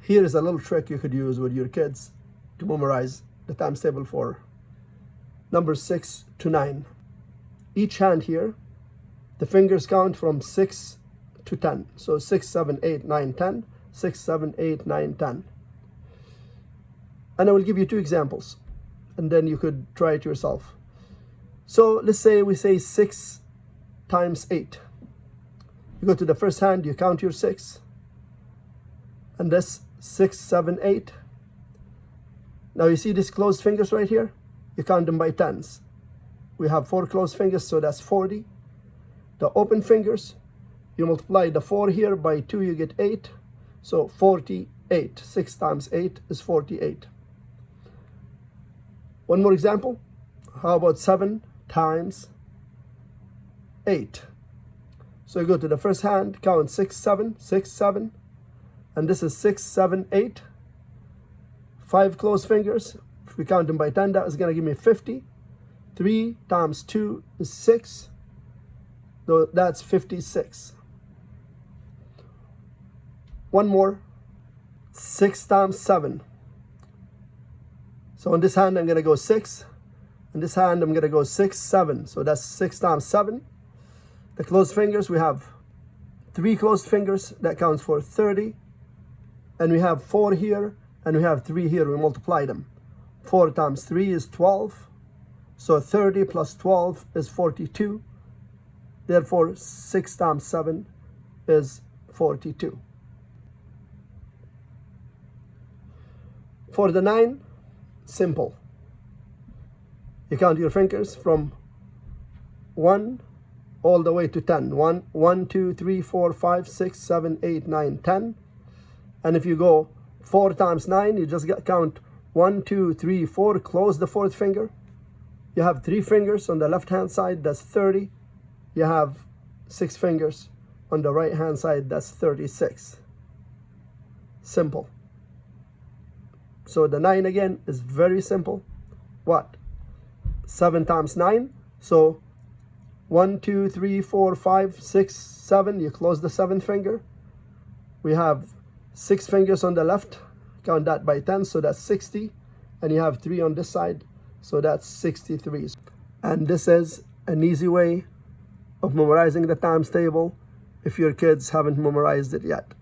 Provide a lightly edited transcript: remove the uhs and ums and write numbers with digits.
Here is a little trick you could use with your kids to memorize the times table for numbers 6 to 9. Each hand here, the fingers count from 6 to 10. So 6, 7, 8, 9, 10, 6, 7, 8, 9, 10. And I will give you 2 examples, and then you could try it yourself. So let's say we say 6 times 8. You go to the first hand, you count your 6, and this 6, 7, 8. Now you see these closed fingers right here? You count them by tens. We have 4 closed fingers, so that's 40. The open fingers, you multiply the 4 here by 2, you get 8. So 48. 6 times 8 is 48. One more example. How about 7 times 8? So you go to the first hand, count 6, 7, 6, 7. And this is 6, 7, 8. 5 closed fingers. If we count them by 10, that is going to give me 50. 3 times 2 is 6. So that's 56. One more. 6 times 7. So on this hand, I'm going to go 6. On this hand, I'm going to go 6, 7. So that's 6 times 7. The closed fingers, we have 3 closed fingers. That counts for 30. And we have 4 here, and we have 3 here. We multiply them. 4 times 3 is 12. So 30 plus 12 is 42. Therefore, 6 times 7 is 42. For the 9, simple. You count your fingers from 1 all the way to 10. 1, 2, 3, 4, 5, 6, 7, 8, 9, 10. And if you go 4 times 9, you just count 1, 2, 3, 4, close the 4th finger. You have 3 fingers on the left-hand side, that's 30. You have 6 fingers on the right-hand side, that's 36. Simple. So the 9 again is very simple. What? 7 times 9. So 1, 2, 3, 4, 5, 6, 7. You close the 7th finger. We have 6 fingers on the left. Count that by 10. So that's 60. And you have 3 on this side. So that's 63. And this is an easy way of memorizing the times table if your kids haven't memorized it yet.